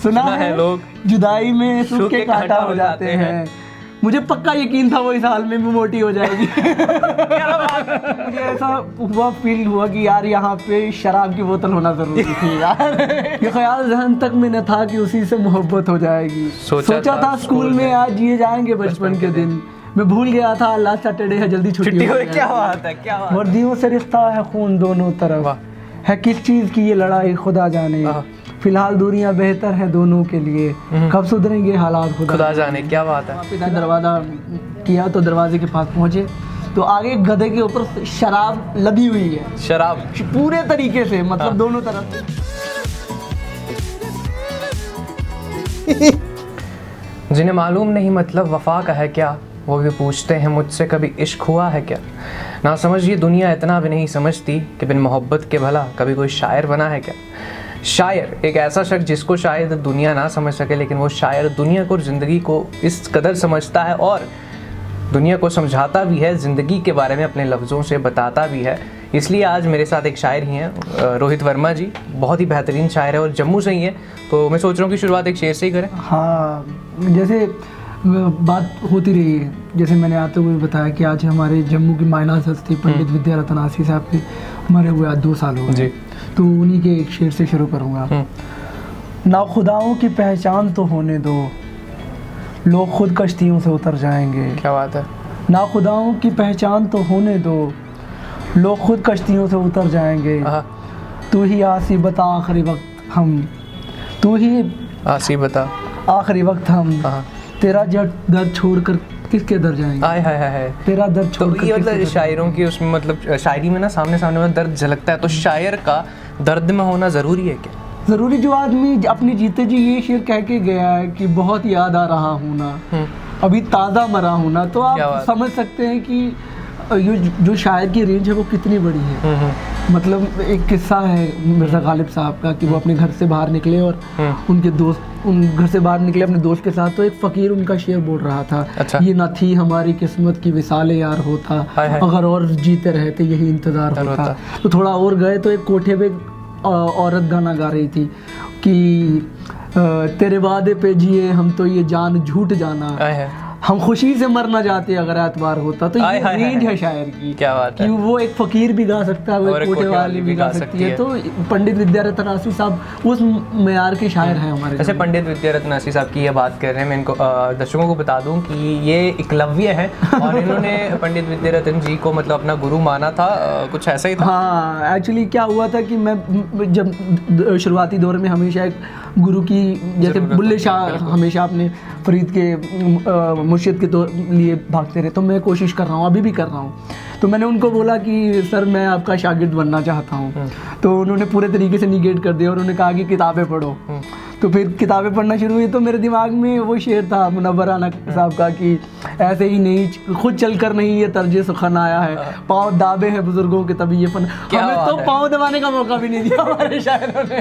सुना है लोग जुदाई में सूखे कांटा हो जाते हैं। मुझे पक्का यकीन था वो इस हाल में भी मोटी हो जाएगी। मुझे ऐसा फील हुआ कि यार यहाँ पे शराब की बोतल होना जरूरी थी यार। ये ख्याल ज़हन तक में न था कि उसी से मोहब्बत हो जाएगी। सोचा था स्कूल में आज जिए जाएंगे बचपन के दिन। मैं भूल गया था लास्ट सैटरडे है, जल्दी छुट्टी हो। क्या बात है, क्या बात। वर्दियों से रिश्ता है खून दोनों तरफ, है किस चीज़ की ये लड़ाई खुदा जाने। फिलहाल दूरियां बेहतर है दोनों के लिए, कब सुधरेंगे हालात खुदा जाने। क्या बात है। वापस दरवाज़ा किया तो दरवाजे के पास पहुंचे तो आगे गधे के ऊपर शराब लदी हुई है। शराब पूरे तरीके से, मतलब दोनों तरफ। जिन्हें मालूम नहीं मतलब वफा का है क्या, वो भी पूछते हैं मुझसे कभी इश्क हुआ है क्या। ना समझ ये दुनिया इतना भी नहीं समझती कि बिन मोहब्बत के भला कभी कोई शायर बना है क्या। शायर एक ऐसा शख्स जिसको शायद दुनिया ना समझ सके, लेकिन वो शायर दुनिया को और ज़िंदगी को इस कदर समझता है और दुनिया को समझाता भी है, ज़िंदगी के बारे में अपने लफ्ज़ों से बताता भी है। इसलिए आज मेरे साथ एक शायर ही हैं, रोहित वर्मा जी। बहुत ही बेहतरीन शायर है और जम्मू से ही है, तो मैं सोच रहा हूँ कि शुरुआत एक शेर से ही करें। हाँ, जैसे बात होती रही है, जैसे मैंने आते हुए बताया कि आज हमारे जम्मू की मायनास हस्ती पंडित विद्यारतन आसी साहब के मरे हुए आज 2 साल हो गए, तो उन्हीं के एक शेर से शुरू करूँगा। ना खुदाओं की पहचान तो होने दो, लोग खुद कश्तियों से उतर जाएंगे। क्या बात है। ना खुदाओं की पहचान तो होने दो, लोग खुद कश्तियों से उतर जाएंगे। तू ही आसी बता आखिरी वक्त हम, तू ही आसी बता आखिरी वक्त हम, तेरा दर्द छोड़कर किसके दर जाएंगे। आय हाय हाय, तेरा दर्द छोड़कर। तो ये मतलब शायरों की उसमें मतलब शायरी में ना सामने सामने में दर्द झलकता है, तो शायर का दर्द में होना ज़रूरी है क्या। ज़रूरी, जो आदमी अपने जीते जी ये शेर कह के गया है कि बहुत याद आ रहा हूँ ना, अभी ताज़ा मरा हूँ ना, तो आप समझ सकते हैं कि ये जो शायर की रेंज है वो कितनी बड़ी है। मतलब एक किस्सा है मिर्ज़ा गालिब साहब का कि वो अपने घर से बाहर निकले और उनके दोस्त उन घर से बाहर निकले अपने दोस्त के साथ, तो एक फ़कीर उनका शेर बोल रहा था। अच्छा। ये ना थी हमारी किस्मत की विसाले यार होता, अगर और जीते रहते यही इंतज़ार होता। तो थोड़ा और गए तो एक कोठे पे औरत गाना गा रही थी कि तेरे वादे पे जिए हम तो ये जान झूठ जाना, हम खुशी से मरना चाहते अगर एतबार होता। तो ये रेंज है शायर की। क्या बात है। कि वो एक फ़कीर भी गा सकता है, वो एक कोठे वाली भी गा सकती है। तो पंडित विद्यारतन आसी साहब उस मेयार के शायर हैं हमारे। जैसे पंडित विद्यारतन आसी साहब की ये बात कर रहे हैं, मैं इनको दर्शकों को बता दूं कि ये एकलव्य है और इन्होंने पंडित विद्यारतन जी को मतलब अपना गुरु माना था, कुछ ऐसा ही था। हाँ, एक्चुअली क्या हुआ था कि मैं जब शुरुआती दौर में हमेशा एक गुरु की, जैसे बुल्ले शाह हमेशा अपने फरीद के मुर्शिद के लिए भागते रहे, तो मैं कोशिश कर रहा हूँ, अभी भी कर रहा हूँ। तो मैंने उनको बोला कि सर मैं आपका शागिर्द बनना चाहता हूँ, तो उन्होंने पूरे तरीके से निगेट कर दिया और उन्होंने कहा कि किताबें पढ़ो। तो फिर किताबें पढ़ना शुरू हुई, तो मेरे दिमाग में वो शेर था मुनव्वर राना साहब का कि ऐसे ही नहीं खुद चलकर नहीं ये तर्ज सुखन आया है, पाँव दाबे हैं बुजुर्गों के तभी ये फन। हमें तो पाँव दबाने का मौका भी नहीं दिया हमारे शायरों ने।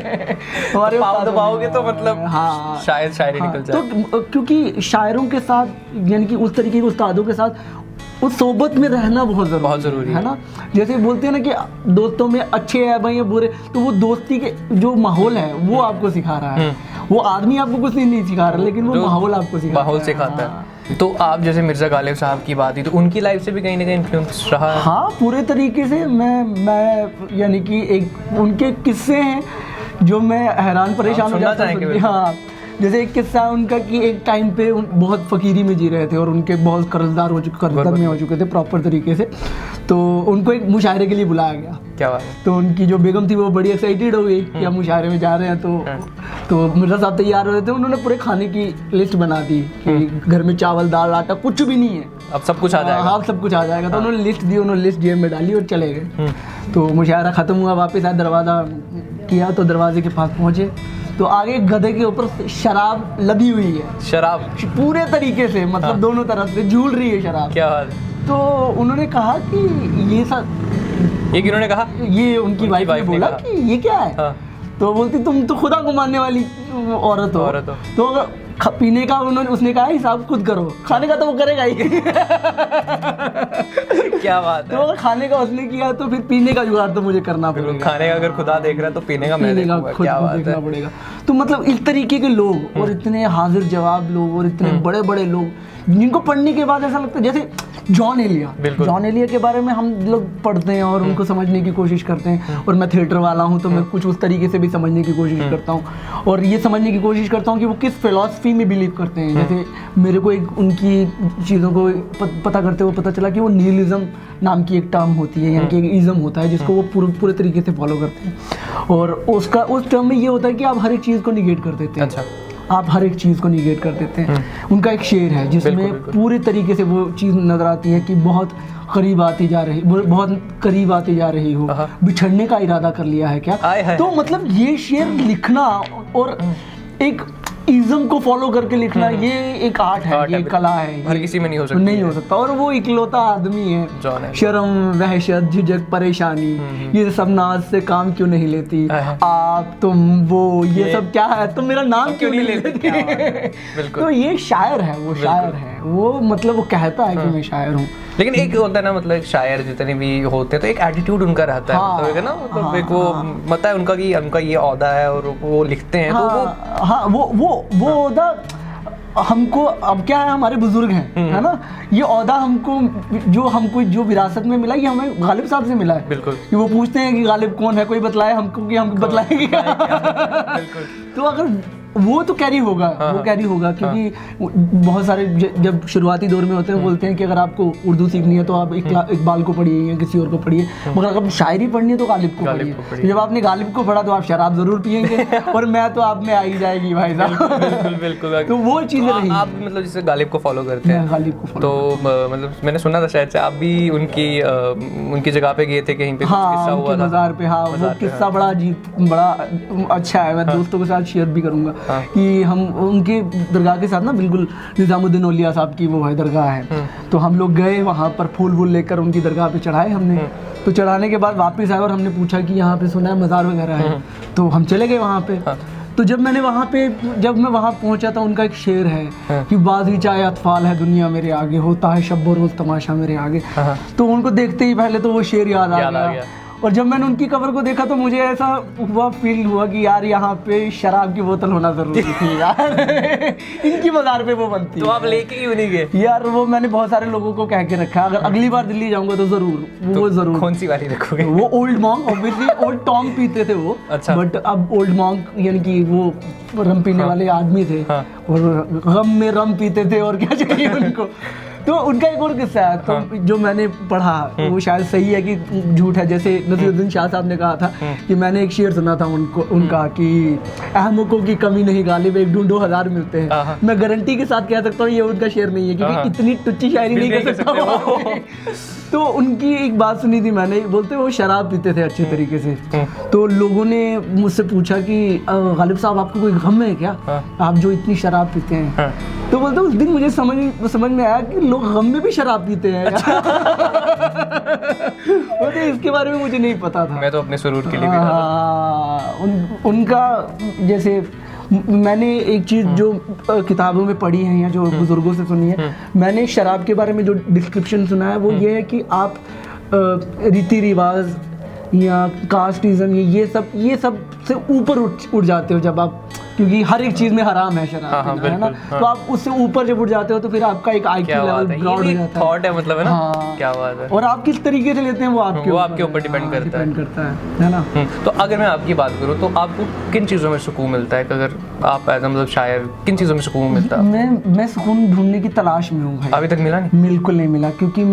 हमारे पाँव दबाओगे तो मतलब हाँ शायद शायरी निकल जाए। तो क्योंकि शायरों के साथ यानी कि उस तरीके के उस्तादों के साथ उस सोबत में रहना बहुत ज़रूरी है ना। जैसे बोलते हैं ना कि दोस्तों में अच्छे है भाई या बुरे, तो वो दोस्ती के जो माहौल है वो आपको सिखा रहा है। वो आदमी आपको कुछ नहीं सिखा रहा, लेकिन वो माहौल आपको सिखाता है। तो आप जैसे मिर्ज़ा गालिब साहब की बात ही, तो उनकी लाइफ से भी कहीं ना कहीं इन्फ्लुएंस रहा है। हाँ, पूरे तरीके से। मैं यानी कि एक उनके किस्से हैं जो मैं हैरान परेशान हो जाता हूँ। हाँ, जैसे एक किस्सा है उनका कि एक टाइम पे बहुत फ़कीरी में जी रहे थे और उनके बहुत कर्जदार हो चुके थे प्रॉपर तरीके से, तो उनको एक मुशायरे के लिए बुलाया गया। क्या बात है। तो उनकी जो बेगम थी वो बड़ी एक्साइटेड हो गई कि हम मुशायरे में जा रहे हैं। तो मिर्ज़ा साहब तैयार हो रहे थे, उन्होंने पूरे खाने की लिस्ट बना दी कि घर में चावल दाल आटा कुछ भी नहीं है, अब सब कुछ आ जाएगा। हाँ, सब कुछ आ जाएगा। तो उन्होंने लिस्ट दी, उन्होंने लिस्ट जेब में डाली और चले गए। तो मुशायरा ख़त्म हुआ, वापस आए, दरवाज़ा किया तो दरवाजे के पास पहुँचे तो आगे गधे के ऊपर शराब लदी हुई है। शराब पूरे तरीके से, मतलब दोनों तरफ से झूल रही है शराब। क्या बात। तो उन्होंने कहा कि ये किन्होंने कहा, ये उनकी वाइफ ने बोला कि ये क्या है। तो बोलती तुम तो खुदा को मानने वाली औरत हो। तो पीने का उसने कहा हिसाब खुद करो, खाने का तो वो करेगा ही। क्या बात है। तो अगर खाने का उसने किया तो फिर पीने का जुगाड़ तो मुझे करना पड़ेगा। खाने का अगर खुदा देख रहा है तो पीने का मैं देखूंगा। खुद क्या बात देखना पड़ेगा। तो मतलब इस तरीके के लोग और इतने हाजिर जवाब लोग और इतने बड़े बड़े लोग जिनको पढ़ने के बाद ऐसा लगता है जैसे जॉन एलिया के बारे में हम लोग पढ़ते हैं और उनको समझने की कोशिश करते हैं। और मैं थिएटर वाला हूँ तो मैं कुछ उस तरीके से भी समझने की कोशिश करता हूँ और ये समझने की कोशिश करता हूँ कि वो किस फिलॉसफी में बिलीव करते हैं। जैसे मेरे को एक उनकी चीज़ों को पता करते हुए पता चला कि वो निहिलिज्म नाम की एक टर्म होती है, यानी कि एक इज़म होता है जिसको वो पूरे तरीके से फॉलो करते हैं। और उस टर्म में ये होता है कि आप हर एक चीज़ को निगेट कर देते हैं। अच्छा। आप हर एक चीज़ को निगेट कर देते हैं। उनका एक शेर है जिसमें पूरे तरीके से वो चीज़ नजर आती है कि बहुत करीब आती जा रही हो, बिछड़ने का इरादा कर लिया है क्या। तो मतलब ये शेर लिखना और एक इज़म को फॉलो करके लिखना ये एक आर्ट है, ये कला है, हर किसी में नहीं हो सकता। और वो इकलौता आदमी है। शर्म, वहशत, झिझक, परेशानी, ये सब नाज से काम क्यों नहीं लेती आप, तुम, वो, ये सब क्या है, तुम मेरा नाम क्यों नहीं लेती। तो ये शायर है, वो शायर है, वो मतलब वो कहता है कि मैं शायर हूँ। लेकिन एक होता है ना, मतलब एक शायर जितने भी होते हैं तो एक एटीट्यूड उनका रहता है। हाँ, मतलब है ना, मतलब एक वो पता है उनका कि उनका ये औहदा है और वो लिखते हैं। तो वो औहदा हमको अब क्या है, हमारे बुजुर्ग हैं, है ना, ये औहदा हमको जो विरासत में मिला ये हमें गालिब साहब से मिला है। बिल्कुल। कि वो पूछते हैं कि गालिब कौन है, कोई बतलाए हमको कि हमको बतलाएंगे। तो अगर वो तो कैरी होगा, वो कैरी होगा क्योंकि बहुत सारे जब शुरुआती दौर में होते हैं बोलते हैं कि अगर आपको उर्दू सीखनी है तो आप इकबाल को पढ़िए या किसी और को पढ़िए, मगर अगर शायरी पढ़नी है तो गालिब को पढ़िए। जब आपने गालिब को पढ़ा तो आप शराब जरूर पियेंगे और मैं तो आप में आ ही जाएगी भाई साहब। बिल्कुल। तो वो चीज़ें रही। आप मतलब जैसे गालिब को फॉलो करते हैं। गालिब को तो मतलब मैंने सुना था शायद से आप भी उनकी जगह पे गए थे कहीं पे, किस्सा हुआ था मज़ार पे। हाँ, वो किस्सा बड़ा अच्छा है, मैं दोस्तों के साथ शेयर भी करूँगा कि हम उनके दरगाह के साथ ना बिल्कुल निज़ामुद्दीन औलिया साहब की वो है दरगाह है, तो हम लोग गए वहाँ पर फूल लेकर उनकी दरगाह पे चढ़ाए हमने। तो चढ़ाने के बाद वापस आए और हमने पूछा कि यहाँ पे सुना है मज़ार वगैरह है, तो हम चले गए वहाँ पे। तो जब मैं वहाँ पहुँचा था, उनका एक शेर है कि बाजी चाहे अतफाल है दुनिया मेरे आगे, होता है शब रोज़ तमाशा मेरे आगे। तो उनको देखते ही पहले तो वो शेर याद आ गया। और जब मैंने उनकी कवर को देखा तो मुझे ऐसा फील हुआ कि यार यहाँ पे शराब की बोतल होना जरूरी थी यार। इनकी मज़ार पे वो बनती है। तो आप लेके ही नहीं गए यार? वो मैंने बहुत सारे लोगों को कह के रखा, अगर अगली बार दिल्ली जाऊंगा तो जरूर। कौन सी वाली रखोगे? वो old monk, obviously old tong पीते थे वो। अच्छा। बट अब ओल्ड मॉन्क यानी कि वो रम पीने वाले आदमी थे और गम में रम पीते थे और क्या चाहिए उनको। तो उनका एक और किस्सा है, तो जो मैंने पढ़ा वो शायद सही है कि झूठ है। जैसे नसीरुद्दीन शाह साहब ने कहा था कि मैंने एक शेर सुना था उनका कि अहमकों की कमी नहीं गालिब, एक ढूंढो हजार मिलते हैं। मैं गारंटी के साथ कह सकता हूँ ये उनका शेर नहीं है, क्योंकि इतनी टुच्ची शायरी नहीं कर सकता। तो उनकी एक बात सुनी थी मैंने, बोलते वो शराब पीते थे अच्छे तरीके से। तो लोगों ने मुझसे पूछा कि गालिब साहब आपको कोई गम है क्या, आप जो इतनी शराब पीते हैं? तो बोलते उस दिन मुझे समझ में आया कि लोग गम में भी शराब पीते हैं। बोलते इसके बारे में मुझे नहीं पता था। मैं तो अपने सुरूर के लिए भी उनका जैसे मैंने एक चीज़ जो किताबों में पढ़ी है या जो बुजुर्गों से सुनी है, मैंने शराब के बारे में जो डिस्क्रिप्शन सुना है वो ये है कि आप रीति रिवाज या कास्टिज्म ये सब से ऊपर उठ जाते हो जब आप, क्योंकि हर एक चीज में हराम है शराब, है ना। तो आप उससे ऊपर जब उठ जाते हो तो फिर आपका एक आईक्यू लेवल ब्रॉड हो जाता है। थॉट है मतलब, है ना। क्या बात है। और आप किस तरीके से लेते हैं वो आपके ऊपर डिपेंड करता है ना। तो अगर मैं आपकी बात करूँ तो आपको किन चीज़ों में सुकून मिलता है? अगर आप एज मतलब शायर, किन चीज़ों में सुकून मिलता है? मैं सुकून ढूंढने की तलाश में हूँ भाई। अभी तक मिला नहीं? बिल्कुल नहीं मिला, क्योंकि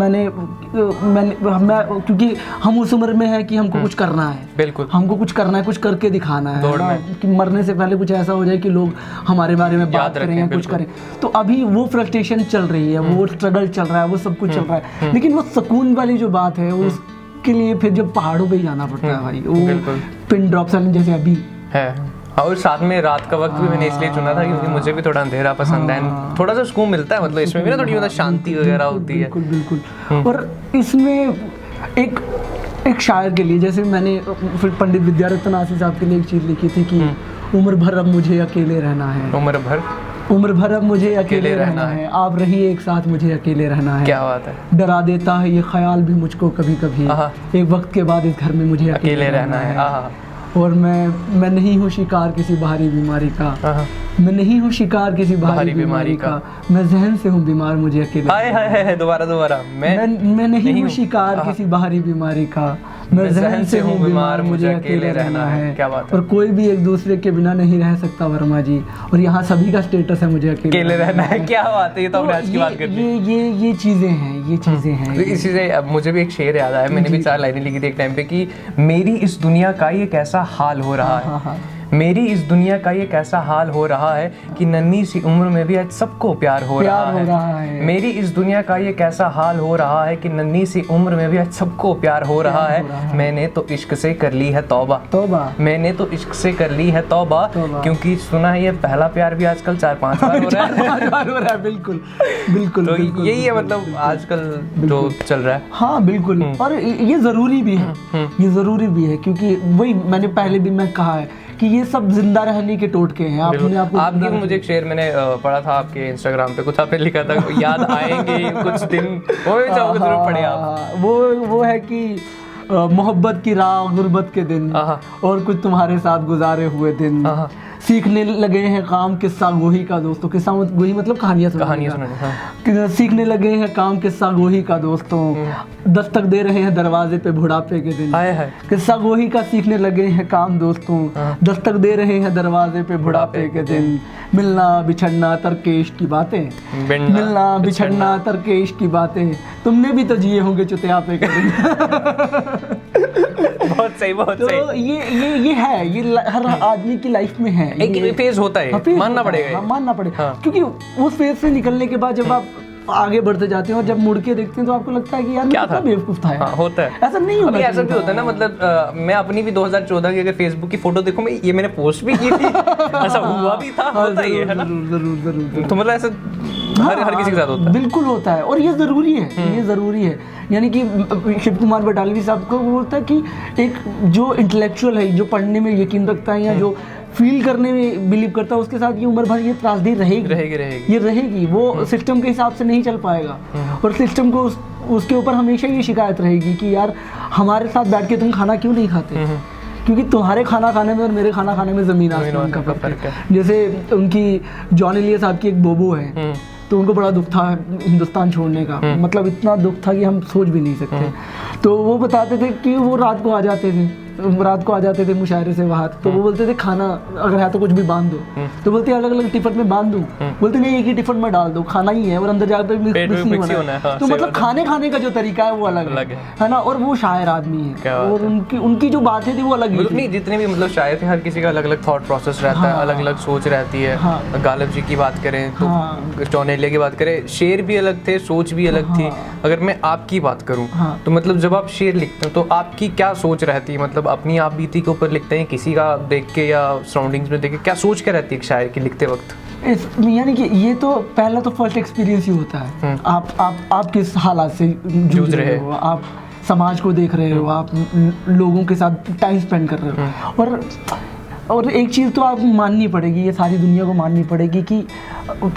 क्योंकि हम उस उम्र में है कि हमको कुछ करना है। बिल्कुल, हमको कुछ करना है, कुछ करके दिखाना है कि मरने से पहले कुछ ऐसा हो जाए कि लोग हमारे बारे में बात करें या कुछ करें। तो अभी वो फ्रस्ट्रेशन चल रही है, वो स्ट्रगल चल रहा है, वो सब कुछ चल रहा है। लेकिन वो सुकून वाली जो बात है उसके लिए फिर जब पहाड़ों पे ही जाना पड़ता है भाई, वो पिन ड्रॉप साइलेंस जैसे अभी है। और साथ में रात का वक्त भी मैंने इसलिए चुना था क्योंकि मुझे भी थोड़ा अंधेरा पसंद है। थोड़ा सा सुकून मिलता है, मतलब इसमें भी ना थोड़ी शांति वगैरह होती है। बिल्कुल। और इसमें एक शायर के लिए, जैसे मैंने फिर पंडित विद्यारत्न आसी साहब के लिए एक चीज़ लिखी थी कि उम्र भर अब मुझे अकेले रहना है। उम्र भर उम्र भर अब मुझे अकेले रहना है, आप रहिए एक साथ, मुझे अकेले रहना है। क्या बात है। डरा देता है ये ख्याल भी मुझको कभी कभी, एक वक्त के बाद इस घर में मुझे अकेले रहना है। और मैं नहीं हूँ शिकार किसी बाहरी बीमारी का, मैं नहीं हूँ शिकार किसी बाहरी बीमारी का, मैं जहन से हूँ बीमार, मुझे अकेले। हाय दोबारा मैं नहीं हूँ शिकार किसी बाहरी बीमारी का, मैं जहन से हूँ बीमार, मुझे अकेले रहना है। क्या बात है। और कोई भी एक दूसरे के बिना नहीं रह सकता वर्मा जी, और यहाँ सभी का स्टेटस है मुझे अकेले रहना है। क्या बात है, ये तो हमने आज की बात कर ली। ये चीजें हैं। इसी से अब मुझे भी एक शेर याद आया, मैंने भी 4 लाइनें लिखी थी एक टाइम पे कि मेरी इस दुनिया का ये कैसा हाल हो रहा है, मेरी इस दुनिया का ये कैसा हाल हो रहा है कि नन्ही सी उम्र में भी आज सबको प्यार हो रहा है। मेरी इस दुनिया का ये कैसा हाल हो रहा है कि नन्ही सी उम्र में भी आज सबको प्यार हो रहा है। मैंने तो इश्क से कर ली है तौबा, मैंने तो इश्क से कर ली है तौबा, क्योंकि सुना है ये पहला प्यार भी आजकल 4-5 बार हो रहा है। बिल्कुल। तो यही है मतलब आजकल जो चल रहा है। हाँ बिल्कुल। और ये जरूरी भी है, क्योंकि वही मैंने पहले भी मैं कहा है कि ये सब जिंदा रहने के टोटके हैं। आपकी मुझे एक शेर मैंने पढ़ा था आपके इंस्टाग्राम पे, कुछ आपने लिखा था याद आएंगे कुछ दिन, वो भी चाहोगे जरूर पढ़िए आप। वो है कि मोहब्बत की राह गुर्बत के दिन, और कुछ तुम्हारे साथ गुजारे हुए दिन, सीखने लगे हैं काम किस्सा गोही का दोस्तों, किस्सा गोही मतलब कहानियाँ सुनाने। सीखने लगे हैं काम किस्सा गोही का दोस्तों, दस्तक दे रहे हैं दरवाजे पे बुढ़ापे के दिन। किस्सा गोही का सीखने लगे हैं काम दोस्तों, दस्तक दे रहे हैं दरवाजे पे बुढ़ापे के दिन। मिलना बिछड़ना तरकेश की बातें, मिलना बिछड़ना तरकेश की बातें, तुमने भी तो जिए होंगे चुतियापे के दिन। बहुत सही। तो ये है, ये हर आदमी की लाइफ में है, एक फेज होता है, मानना पड़ेगा। क्योंकि उस फेज से निकलने के बाद जब आप आगे बढ़ते जाते हैं और जब मुड़ के देखते हैं तो आपको लगता है कि यार क्या था, बेवकूफ था। हाँ, होता है ऐसा नहीं होना, ऐसा भी होता है ना। मतलब मैं अपनी भी 2014 की अगर फेसबुक की फोटो देखूं, मैं ये मैंने पोस्ट भी की थी, ऐसा हुआ भी था, होता ही है ना। जरूर। तो मतलब ऐसा हर किसी के साथ होता है। बिल्कुल होता है, और ये जरूरी है। यानी कि शिव कुमार बटालवी साहब को बोलता है कि एक जो इंटेलेक्चुअल है, जो पढ़ने में यकीन रखता है या जो फील करने में बिलीव करता है, उसके साथ ये उम्र भर ये त्रासदी रहेगी। वो सिस्टम के हिसाब से नहीं चल पाएगा, और सिस्टम को उसके ऊपर हमेशा ये शिकायत रहेगी कि यार हमारे साथ बैठ के तुम खाना क्यों नहीं खाते, क्योंकि तुम्हारे खाना खाने में और मेरे खाना खाने में जमीन आसमान का फर्क है। जैसे उनकी जॉन एलिया साहब की एक बोबो है, तो उनको बड़ा दुख था हिंदुस्तान छोड़ने का, मतलब इतना दुख था कि हम सोच भी नहीं सकते। तो वो बताते थे कि वो रात को आ जाते थे मुशायरे से बाहर, तो वो बोलते थे खाना अगर है तो कुछ भी बांध दो, तो बोलते अलग अलग टिफिन में बांध दूं, बोलते नहीं एक ही टिफिन में डाल दो, खाना ही है और अंदर जाकर मिक्स नहीं होना है। तो मतलब खाने का जो तरीका है वो अलग है ना। और वो शायर आदमी है, और उनकी जो बातें थी वो अलग नहीं। जितने भी मतलब शायर थे, हर किसी का अलग अलग थॉट प्रोसेस रहता है, अलग अलग सोच रहती है। गालिब जी की बात करें तो जॉन एलिया की बात करें, शेर भी अलग थे, सोच भी अलग थी। अगर मैं आपकी बात करूं तो मतलब जब आप शेर लिखते हो तो आपकी क्या सोच रहती है, मतलब अपनी आप बीती के ऊपर लिखते हैं, किसी का देख के या सराउंडिंग्स में देख के, क्या सोच क्या रहती है एक शायर की लिखते वक्त? यानी कि ये तो पहला तो फर्स्ट एक्सपीरियंस ही होता है। आप किस हालात से जूझ रहे हो, आप समाज को देख रहे हो, आप लोगों के साथ टाइम स्पेंड कर रहे हो। और एक चीज़ तो आप माननी पड़ेगी, ये सारी दुनिया को माननी पड़ेगी कि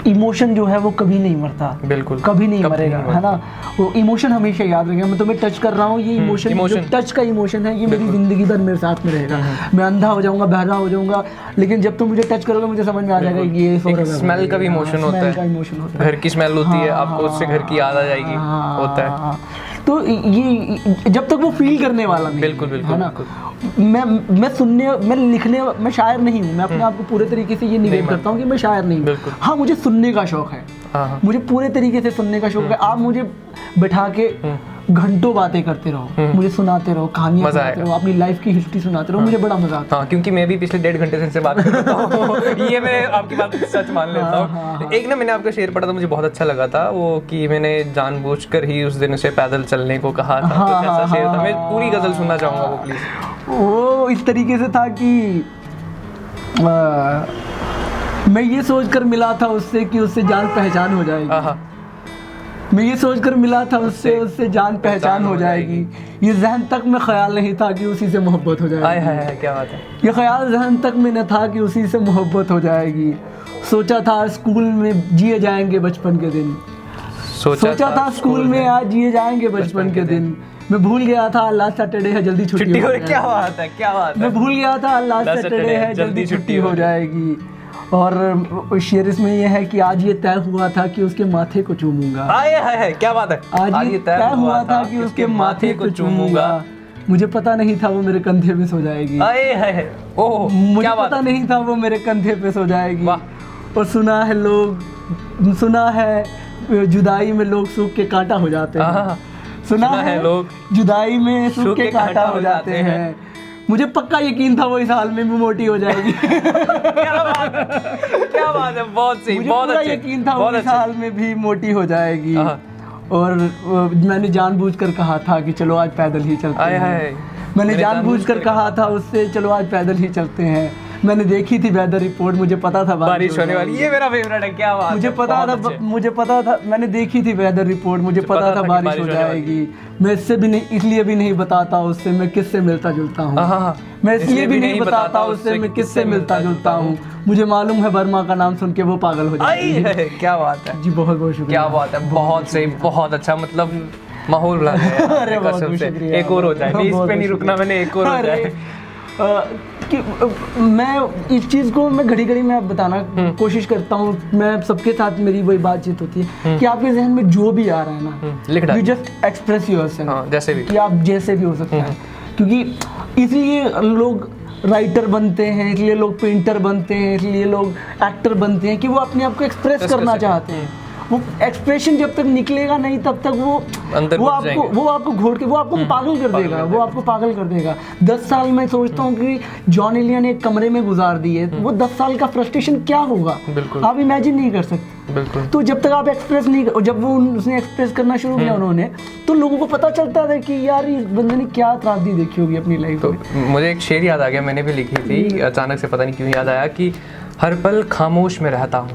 इमोशन जो है वो कभी नहीं मरता, बिल्कुल कभी नहीं मरेगा, है ना। वो इमोशन हमेशा याद रहेगा। मैं तुम्हें टच कर रहा हूँ, ये इमोशन जो टच का इमोशन है, ये मेरी जिंदगी भर मेरे साथ में रहेगा। मैं अंधा हो जाऊंगा, बहरा हो जाऊंगा, लेकिन जब तुम मुझे टच करोगे मुझे समझ में आ जाएगा कि ये स्मेल का भी इमोशन होता है, घर की स्मेल होती है, आपको उससे घर की याद आ जाएगी, होता है। तो ये जब तक वो फील करने वाला नहीं, बिल्कुल है ना। मैं लिखने, मैं शायर नहीं हूँ, मैं अपने आप को पूरे तरीके से ये निवेदन करता हूँ कि मैं शायर नहीं हूँ। हाँ, मुझे सुनने का शौक है, मुझे पूरे तरीके से सुनने का शौक है। आप मुझे बैठा के घंटों बातें करते रहो, मुझे सुनाते रहो, कहानियां सुनाते रहो, अपनी लाइफ की हिस्ट्री सुनाते रहो, मुझे बड़ा मजा आता है। क्योंकि मैं भी पिछले 1.5 घंटे से बात कर रहा हूँ। ये मैं आपकी बात सच मान लेता हूँ। एक ना मैंने आपका शेर पढ़ा था, मुझे बहुत अच्छा लगा था वो, कि मैंने जानबूझकर ही उस दिन उसे पैदल चलने को कहा था। कुछ ऐसा शेर था, मैं पूरी गजल सुनना चाहूंगा वो प्लीज। वो इस तरीके से था कि मैं ये सोचकर मिला था उससे कि उससे जान पहचान हो जाएगी, मैं ये सोचकर मिला था उससे जान पहचान हो जाएगी। ये जहन तक में ख्याल नहीं था कि उसी से मोहब्बत हो जाएगी। क्या बात है। ये ख्याल जहन तक में न था कि उसी से मोहब्बत हो जाएगी। सोचा था स्कूल में जिए जाएंगे बचपन के दिन, सोचा था स्कूल में आज जिए जाएंगे बचपन के दिन। मैं भूल गया था लास्ट सैटरडे है जल्दी छुट्टी हो जाएगी। क्या बात है, क्या बात है। मैं भूल गया था लास्ट सैटरडे है जल्दी छुट्टी हो जाएगी। और शेर इसमें यह है कि आज ये तय हुआ था कि उसके माथे को चूमूंगा। हाय क्या बात है। आज ये तय हुआ था कि उसके माथे को चूमूंगा। मुझे पता नहीं था वो मेरे कंधे पे सो जाएगी। ओह, मुझे पता नहीं था वो मेरे कंधे पे सो जाएगी। और सुना है जुदाई में लोग सूख के कांटा हो जाते हैं। सुना है लोग जुदाई में सूख के कांटा हो जाते हैं। मुझे पक्का यकीन था वो इस हाल में भी मोटी हो जाएगी। क्या बात है, बहुत सही, बहुत अच्छा। यकीन था वो इस हाल में भी मोटी हो जाएगी। और मैंने जानबूझकर कहा था कि चलो आज पैदल ही चलते हैं। मैंने जानबूझकर कहा था उससे चलो आज पैदल ही चलते हैं। मैंने देखी थी वेदर रिपोर्ट, मुझे पता था बारिश होने वाली। ये मेरा फेवरेट है। क्या बात, मुझे पता था मैंने देखी थी वेदर रिपोर्ट, मुझे पता था बारिश हो जाएगी। मैं इससे भी नहीं, इसलिए भी नहीं बताता उससे मैं किससे मिलता जुलता हूँ। मैं इसलिए भी नहीं बताता उससे मैं किससे मिलता जुलता हूँ। मुझे मालूम है वर्मा का नाम सुन के वो पागल हो जाएगी। क्या बात है जी, बहुत बहुत शुक्रिया। क्या बात है, बहुत सही, बहुत अच्छा। मतलब माहौल बना है कसम से। एक और हो जाए, इस पे नहीं रुकना मैंने, एक और हो जाए। कि मैं इस चीज़ को मैं घड़ी घड़ी में बताना कोशिश करता हूँ। मैं सबके साथ मेरी वही बातचीत होती है कि आपके जहन में जो भी आ रहा है ना, यू जस्ट एक्सप्रेस योरसेल्फ, जैसे भी कि आप जैसे भी हो सकता है। क्योंकि इसलिए लोग राइटर बनते हैं, इसलिए लोग पेंटर बनते हैं, इसलिए लोग एक्टर बनते हैं कि वो अपने आप को एक्सप्रेस करना चाहते हैं। वो एक्सप्रेशन जब तक निकलेगा नहीं तब तक वो आपको घोट के वो आपको पागल कर देगा, वो आपको पागल कर देगा। 10 साल मैं सोचता हूँ कि जॉन एलिया ने एक कमरे में गुजार दिए, वो 10 साल का फ्रस्ट्रेशन क्या होगा आप इमेजिन नहीं कर सकते। तो जब तक आप एक्सप्रेस नहीं, जब वो उसने एक्सप्रेस करना शुरू किया उन्होंने, तो लोगों को पता चलता था कि यार इस बंदे ने क्या त्रासदी देखी होगी अपनी लाइफ में। मुझे एक शेर याद आ गया, मैंने भी लिखी थी, अचानक से पता नहीं क्यों याद आया कि हर पल खामोश में रहता हूँ,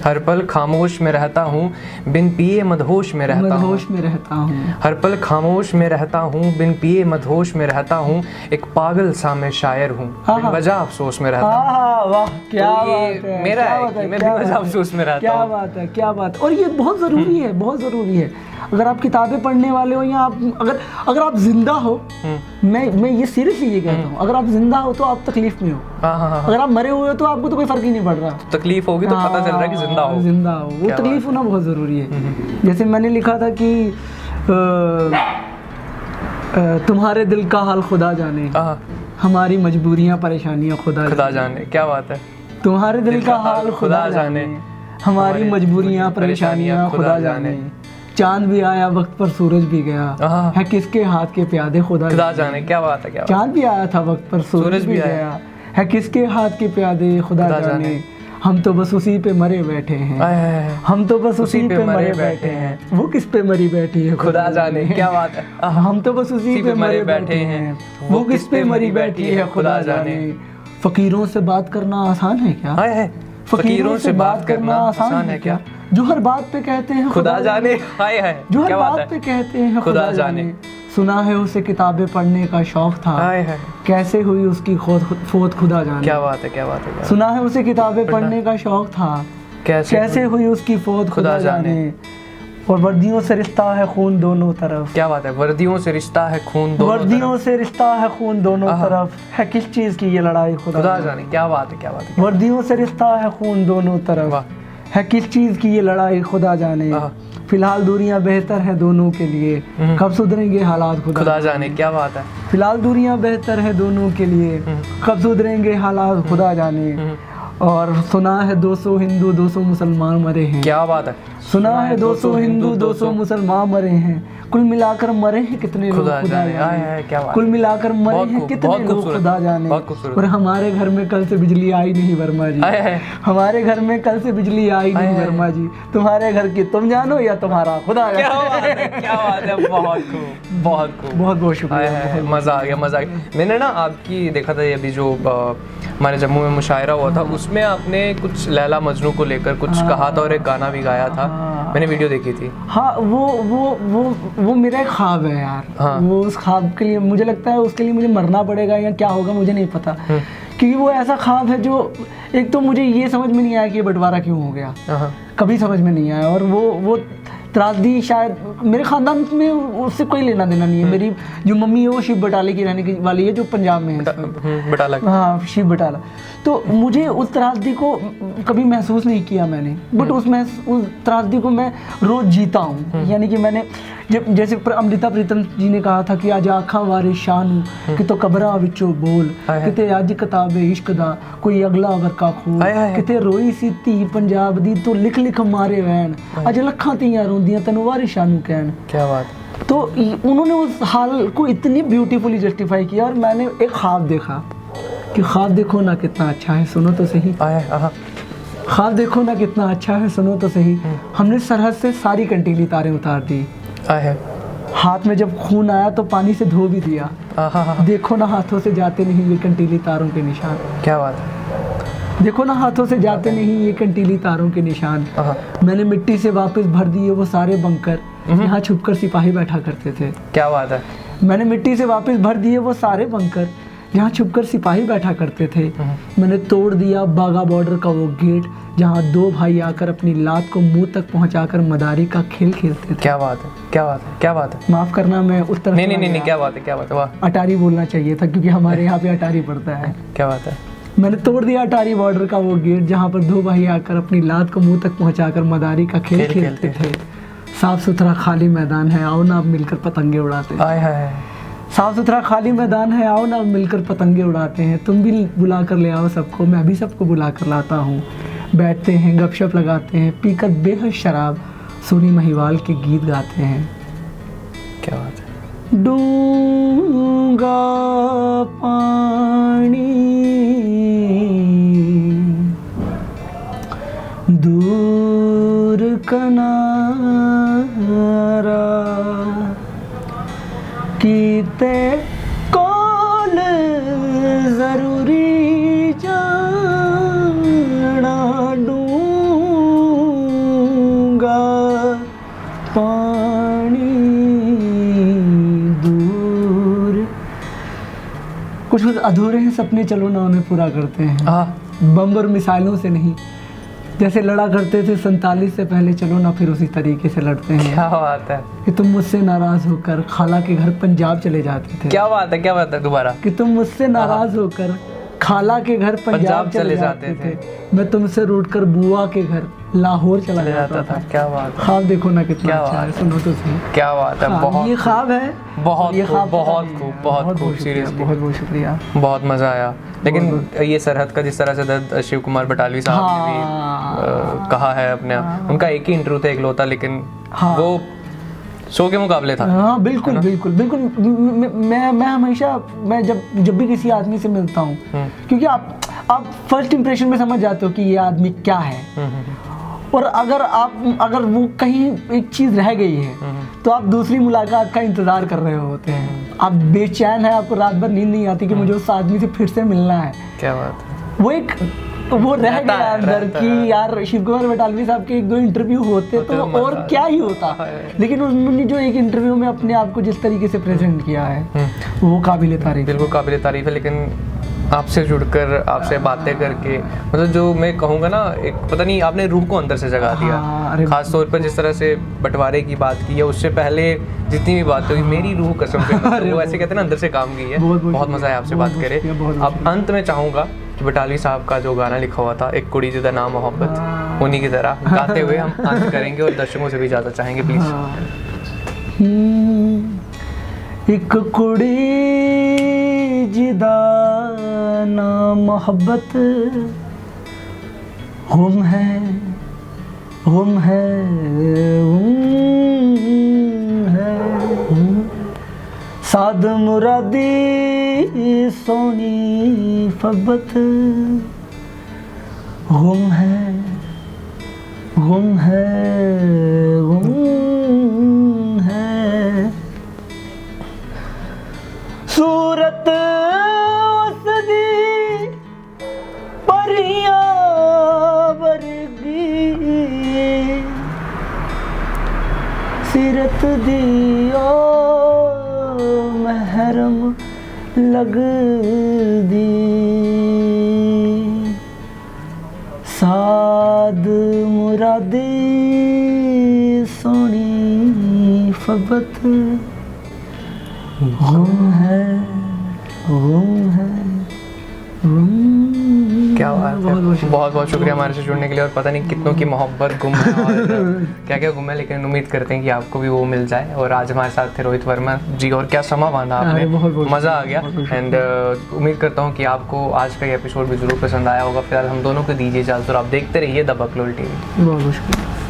हर पल खामोश में रहता हूँ, बिन पिए मदहोश में रहता हूँ, हर पल खामोश में रहता हूँ, बिन पिए मदहोश में रहता हूँ, एक पागल सा मैं शायर हूँ, बिन वजह अफसोस में रहता हूँ। वाह, क्या बात है, मेरा है कि मैं बिन वजह अफसोस में रहता हूँ। क्या बात है, क्या बात। और ये बहुत ज़रूरी है, बहुत ज़रूरी है। अगर आप किताबें पढ़ने वाले हो या आप अगर आप जिंदा हो, मैं ये सीरियसली ये कहता हूँ, अगर आप जिंदा हो तो आप तकलीफ में हो। अगर आप मरे हुए हो तो आपको तो कोई फर्क ही नहीं पड़ रहा। तकलीफ होगी तो पता चल रहा है कि जिंदा हो। वो तकलीफ होना बहुत ज़रूरी है। जैसे मैंने लिखा था कि तुम्हारे दिल का हाल खुदा जाने, हमारी मजबूरियाँ परेशानियाँ खुदा जाने। क्या बात है। तुम्हारे दिल का हाल खुदा जाने, हमारी मजबूरियाँ परेशानियाँ खुदा जाने। चांद भी आया वक्त पर सूरज भी गया, है किसके हाथ के प्यादे खुदा जाने। क्या बात है, क्या बात। चांद भी आया था वक्त पर सूरज भी गया, है किसके हाथ के प्यादे खुदा जाने। हम तो बस उसी पे मरे बैठे हैं, हम तो बस उसी पे मरे बैठे हैं, वो किस पे मरी बैठी है खुदा जाने। क्या बात है। हम तो बस उसी पे मरे बैठे हैं, वो किस पे मरी बैठी है खुदा जाने। फकीरों से बात करना आसान है क्या, फकीरों से बात करना आसान है क्या, जो हर बात पे कहते हैं खुदा जाने। जो हर बात पे कहते हैं खुदा जाने। सुना है उसे किताबें पढ़ने का शौक था, कैसे हुई उसकी फौत खुदा जाने। क्या बात है, क्या बात है। सुना है उसे किताबें पढ़ने का शौक था, कैसे हुई उसकी फौत खुदा जाने। और वर्दियों से रिश्ता है खून दोनों तरफ। क्या बात है, वर्दियों से रिश्ता है खून दोनों तरफ, वर्दियों से रिश्ता है खून दोनों तरफ, है किस चीज की ये लड़ाई खुदा जाने। क्या बात है, क्या बात है। वर्दियों से रिश्ता है खून दोनों तरफ, है किस चीज की ये लड़ाई खुदा जाने। फिलहाल दूरियां बेहतर है दोनों के लिए, कब सुधरेंगे हालात खुदा जाने। क्या बात है। फिलहाल दूरियां बेहतर है दोनों के लिए, कब सुधरेंगे हालात खुदा जाने। और सुना है 200 हिंदू 200 मुसलमान मरे हैं। क्या बात है। सुना है 200 हिंदू 200 मुसलमान मरे हैं, कुल मिलाकर मरे हैं कितने लोग खुदा जाने। कुल मिलाकर मरे हैं कितने लोग खुदा जाने। और हमारे घर में कल से बिजली आई नहीं वर्मा जी, हमारे घर में कल से बिजली आई नहीं वर्मा जी। तुम्हारे घर की तुम जानो या तुम्हारा खुदा जाने। क्या बात है, बहुत खूब, बहुत खूब, बहुत बहुत शुक्रिया। मज़ा आ गया, मज़ा आ गया। मैंने ना आपकी देखा था, ये अभी जो हमारे जम्मू में मुशायरा हुआ था, उसमें आपने कुछ लैला मजनू को लेकर कुछ कहा था और एक गाना भी गाया था। मैंने वीडियो देखी थी। हाँ, वो मेरा एक ख्वाब है यार। हाँ। वो उस ख्वाब के लिए मुझे लगता है उसके लिए मुझे मरना पड़ेगा या क्या होगा मुझे नहीं पता, क्योंकि वो ऐसा ख्वाब है जो एक तो मुझे ये समझ में नहीं आया कि ये बंटवारा क्यों हो गया, कभी समझ में नहीं आया। और वो त्रासदी शायद मेरे ख़ानदान में उससे कोई लेना देना नहीं है। मेरी जो मम्मी है वो शिव बटाले की रहने की वाली है, जो पंजाब में है, बटाला। हाँ, शिव बटाला। तो मुझे उस त्रासदी को कभी महसूस नहीं किया मैंने, बट उस त्रासदी को मैं रोज़ जीता हूँ। यानी कि मैंने जैसे अमृता प्रीतम जी ने कहा था कि आज आँखां वारे शानू कि तो कबरा विचों बोल किते अज किताबे इश्क दा कोई अगला वर्का खोल किते रोई सी धी पंजाब दी तो लिख लिख मारे वैन अज लखां धीआं रोंदियां तैनूं वारे शानू कहन। क्या बात। तो उन्होंने उस हाल को इतनी ब्यूटीफुली जस्टिफाई किया। और मैंने एक ख्वाब देखा कि ख्वाब देखो ना कितना अच्छा है, सुनो तो सही। ख्वाब देखो ना कितना अच्छा है, सुनो तो सही। हमने सरहद से सारी कंटीली तारें उतार दी, हाथ में जब खून आया तो पानी से धो भी दिया। देखो ना हाथों से जाते नहीं ये कंटीली तारों के निशान। क्या बात है। देखो ना हाथों से जाते नहीं ये कंटीली तारों के निशान। मैंने मिट्टी से वापस भर दिए वो सारे बंकर यहाँ छुपकर सिपाही बैठा करते थे। क्या बात है। मैंने मिट्टी से वापस भर दिए वो सारे बंकर जहाँ छुपकर सिपाही बैठा करते थे। मैंने तोड़ दिया बागा बॉर्डर का वो गेट जहाँ दो भाई आकर अपनी लात को मुंह तक पहुंचाकर मदारी का खेल खेलते थे। क्या बात है, क्या बात है, क्या बात है। माफ करना मैं उस तरफ नहीं, क्या बात है, क्या बात है। वाह। अटारी बोलना चाहिए था क्योंकि हमारे यहाँ पे अटारी पड़ता है। क्या बात है। मैंने तोड़ दिया अटारी बॉर्डर का वो गेट जहाँ पर दो भाई आकर अपनी लात को मुंह तक पहुंचाकर मदारी का खेल खेलते थे। साफ सुथरा खाली मैदान है, आओ ना अब मिलकर पतंगे उड़ाते हैं। साफ सुथरा खाली मैदान है, आओ ना अब मिलकर पतंगे उड़ाते हैं। तुम भी बुला कर ले आओ सबको, मैं भी सबको बुला कर लाता हूँ। बैठते हैं गपशप लगाते हैं, पीकर बेहद शराब सोनी महिवाल के गीत गाते हैं। क्या बात है। डूंगा पानी दूर कनारा कीते कौन जरूरी जाना डूंगा पानी दूर। कुछ अधूरे हैं सपने, चलो ना उन्हें पूरा करते हैं। बम और मिसाइलों से नहीं, जैसे लड़ा करते थे 47 से पहले, चलो ना फिर उसी तरीके से लड़ते हैं। क्या बात है। कि तुम मुझसे नाराज होकर खाला के घर पंजाब चले जाते थे। क्या बात है, क्या बात है। दोबारा। कि तुम मुझसे नाराज होकर खाला के घर पंजाब चले जाते थे। मैं तुमसे रूठकर बुआ के घर लाहौर चला जाता था। क्या बात है। ख्वाब देखो ना कितना अच्छा है, सुनो तो सही। क्या बात है। बहुत ये ख्वाब है। बहुत खूब, बहुत खूब। सीरियसली बहुत शुक्रिया, बहुत मजा आया। लेकिन ये सरहद का जिस तरह से दर्द शिव कुमार बटालवी साहब ने भी कहा है अपने, उनका एक ही इंटरव्यू था इकलौता, लेकिन वो शो के मुकाबले था। हाँ बिल्कुल बिल्कुल बिल्कुल। मैं हमेशा जब भी किसी आदमी से मिलता हूँ, क्योंकि आप फर्स्ट इंप्रेशन में समझ जाते हो कि ये आदमी क्या है। और अगर वो कहीं एक चीज रह गई है तो आप दूसरी मुलाकात का इंतजार कर रहे होते हैं। आप बेचैन है, आपको रात भर नींद नहीं आती कि मुझे उस आदमी से फिर से मिलना है। क्या बात है। वो रह गया अंदर कि यार शिव कुमार बटालवी साहब के 1-2 इंटरव्यू होते तो और क्या ही होता। लेकिन उन्होंने जो एक इंटरव्यू में अपने आप को जिस तरीके से प्रेजेंट किया है वो काबिल तारीफ, बिल्कुल काबिल तारीफ है। लेकिन आपसे जुड़कर, आपसे बातें करके, मतलब जो मैं कहूँगा ना, एक पता नहीं आपने रूह को अंदर से जगा दिया। खास तौर पर जिस तरह से बंटवारे की बात की है, उससे पहले जितनी भी बात हुई, मेरी रूह कसम से वो ऐसे कहते हैं ना, अंदर से काम की है। बहुत मजा आया आपसे बात करे। अब अंत में चाहूँगा कि बटालवी साहब का जो गाना लिखा हुआ था, एक कुड़ी जिदा नाम मोहब्बत, उन्हीं की तरह गाते हुए हम अंत करेंगे और दर्शकों से भी इजाजत चाहेंगे, प्लीज। एक कुड़ी जिदा नाम मोहब्बत, हम है साद मुरादी सोनी फबत, हम है सूरत उसदी परियां वर्गी, हजरत दी ओ महरम लग दी साद मुरादी सोनी फबत गुम है क्या बात है। बहुत बहुत शुक्रिया हमारे से जुड़ने के लिए। और पता नहीं कितनों की मोहब्बत गुम है और क्या क्या गुम है, लेकिन उम्मीद करते हैं कि आपको भी वो मिल जाए। और आज हमारे साथ थे रोहित वर्मा जी, और क्या समा बांधा आपने, मज़ा आ गया। एंड उम्मीद करता हूँ कि आपको आज का ये एपिसोड भी जरूर पसंद आया होगा। फिलहाल हम दोनों को दीजिए इजाज़त और आप देखते रहिए द बकलोल टीवी। बहुत शुक्रिया।